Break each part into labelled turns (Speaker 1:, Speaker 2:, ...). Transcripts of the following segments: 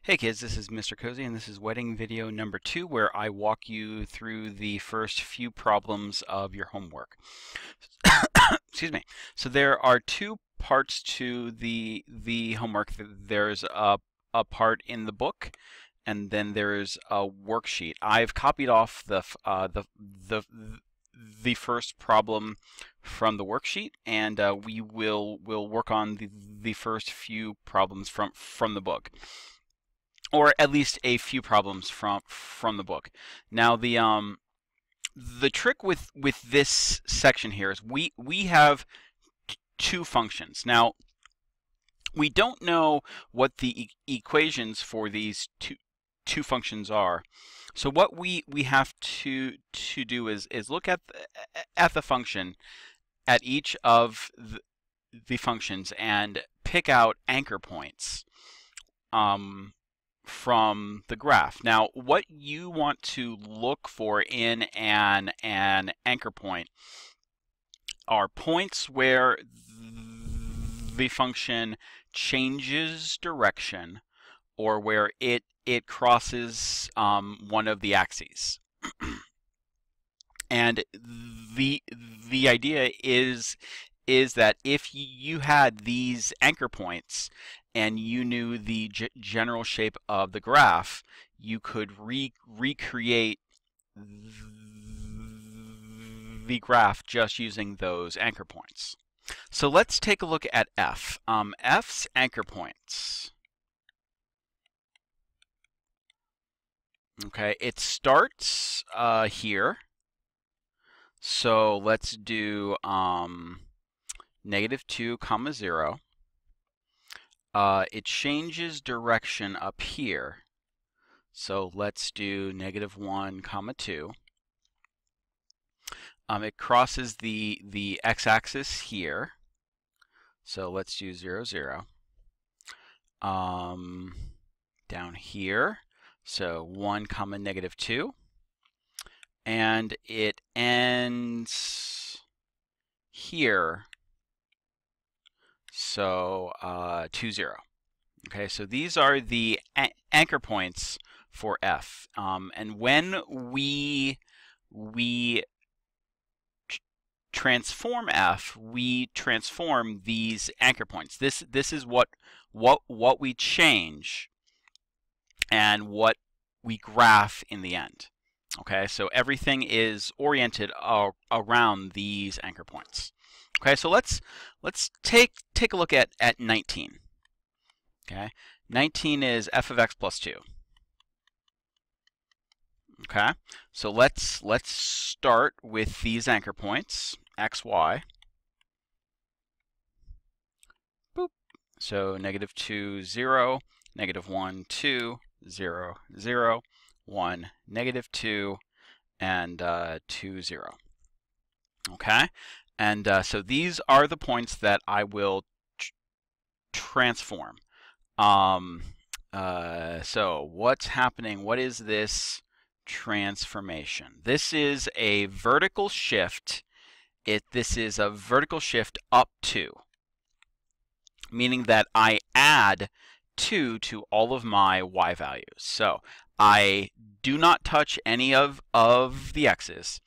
Speaker 1: Hey kids, this is Mr. Cozy and this is wedding video number 2 where I walk you through the first few problems of your homework. Excuse me. So there are two parts to the homework. There's a part in the book and then there's a worksheet. I've copied off the first problem from the worksheet, and we'll work on the first few problems from the book, or at least a few problems from the book. Now the trick with this section here is we have two functions. Now we don't know what the equations for these two functions are. So what we have to do is look at the function, at each of the functions, and pick out anchor points from the graph. Now, what you want to look for in an anchor point are points where the function changes direction or where it crosses one of the axes. And the idea is that if you had these anchor points and you knew the general shape of the graph, you could recreate the graph just using those anchor points. So let's take a look at F. F's anchor points. Okay, it starts here. So let's do -2, 0. It changes direction up here. So let's do -1, 2. It crosses the x-axis here. So let's do 0, 0. Down here. So 1, -2. And it ends here. So 2, 0. Okay, so these are the anchor points for F. And when we transform F, we transform these anchor points. This is what we change and what we graph in the end. Okay, so everything is oriented around these anchor points. Okay, so let's take a look at 19. Okay, 19 is f of x plus 2. Okay, so let's start with these anchor points, x, y. Boop. So -2, 0, -1, 2, 0, 0, 1, -2, and 2, 0. Okay, and so these are the points that I will transform. So what's happening? What is this transformation? This is a vertical shift. This is a vertical shift up 2, meaning that I add 2 to all of my y values. So I do not touch any of the x's,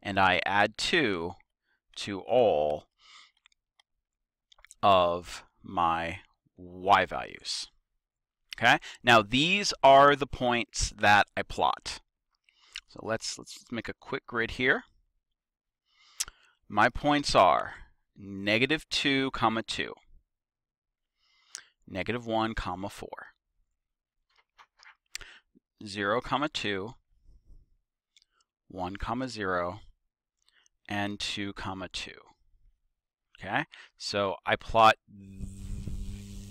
Speaker 1: and I add 2 to all of my y values. Okay, now these are the points that I plot. So let's make a quick grid here. My points are -2, 2, -1, 4, 0, 2, 1, 0, and 2, 2. Okay, so I plot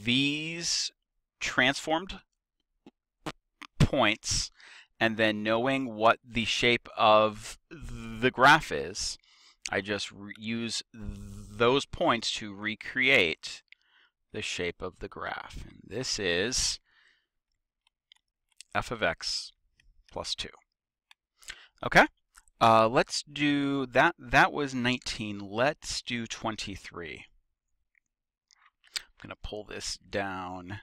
Speaker 1: these transformed points, and then knowing what the shape of the graph is, I just use those points to recreate the shape of the graph. And this is f of x plus 2. Okay, let's do that. That was 19. Let's do 23. I'm going to pull this down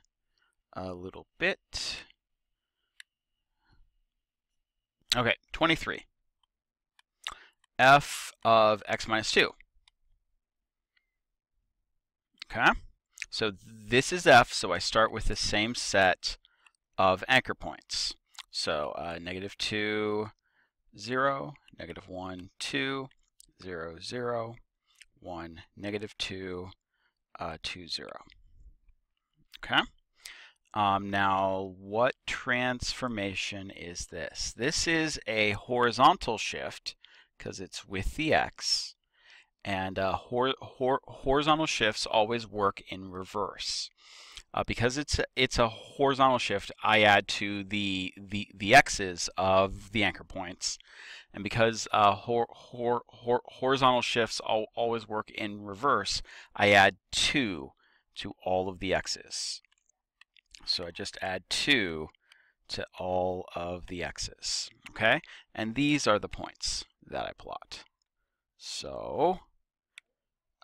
Speaker 1: a little bit. 23. F of x minus 2. Okay, so this is F, so I start with the same set of anchor points. So -2, 0, -1, 2, 0, 0, 1, -2, 2, 0. Okay. Now, what transformation is this? This is a horizontal shift because it's with the x, and horizontal shifts always work in reverse. Because it's a horizontal shift, I add to the x's of the anchor points, and because horizontal shifts always work in reverse, I add 2 to all of the x's. So I just add 2 to all of the x's, okay? And these are the points that I plot. So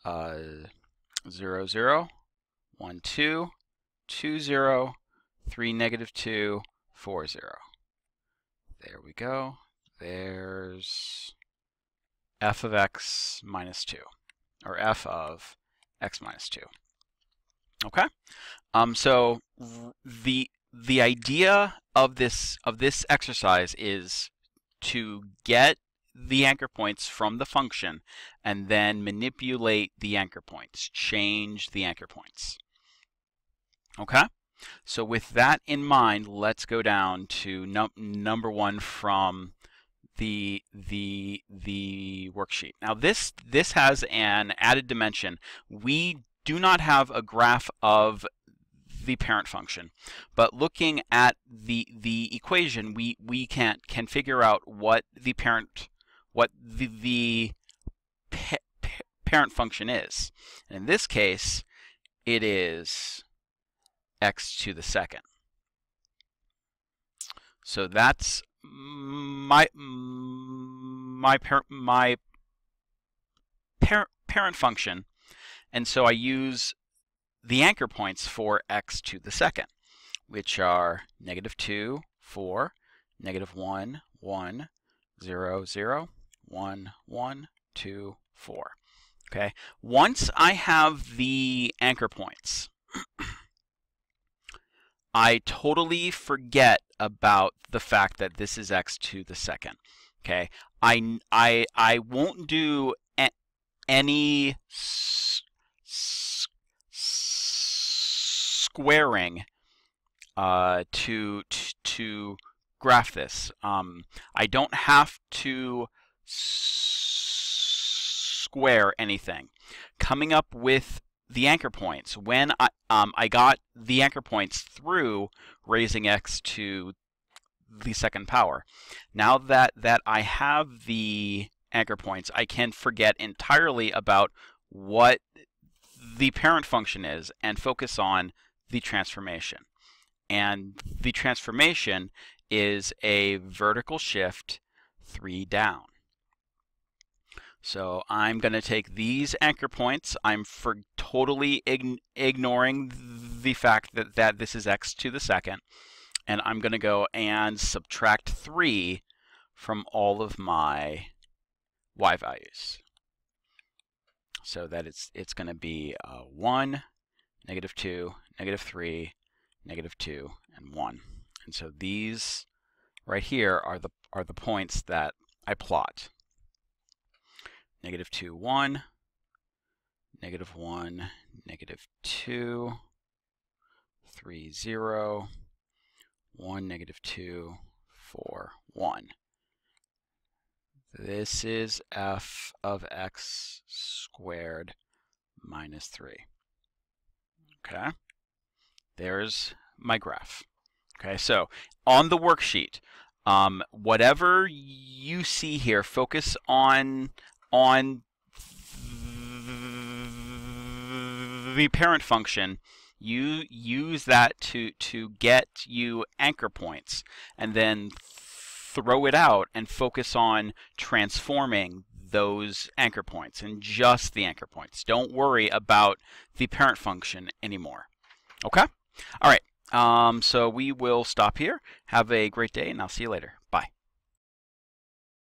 Speaker 1: 0, 0, 1, 2, 2, 0, 3, -2, 4, 0. There we go. There's f of x minus 2, or f of x minus 2. Okay? So the idea of this exercise is to get the anchor points from the function and then manipulate the anchor points, change the anchor points. Okay? So with that in mind, let's go down to number 1 from the worksheet. Now this has an added dimension. We do not have a graph of the parent function, but looking at the equation, we can figure out what the parent parent function is. And in this case, it is x to the second. So that's my parent function, and so I use the anchor points for x to the second, which are -2, 4, -1, 1, 0, 0, 1, 1, 2, 4. Okay. Once I have the anchor points, I totally forget about the fact that this is x to the second. Okay. I won't do any squaring to graph this. I don't have to square anything. Coming up with the anchor points, when I got the anchor points through raising x to the second power, now that I have the anchor points, I can forget entirely about what the parent function is and focus on the transformation. And the transformation is a vertical shift 3 down. So I'm going to take these anchor points. I'm totally ignoring the fact that this is x to the second. And I'm going to go and subtract 3 from all of my y values. So that it's going to be 1, -2, -3, -2, and 1. And so these right here are the points that I plot. -2, 1, -1, -2, 3, 0, 1, -2, 4, 1. This is f of x squared minus 3. Okay, there's my graph. Okay, so on the worksheet, whatever you see here, focus on the parent function. You use that to get you anchor points, and then throw it out and focus on transforming those anchor points and just the anchor points. Don't worry about the parent function anymore. Okay? All right. So we will stop here. Have a great day, and I'll see you later. Bye.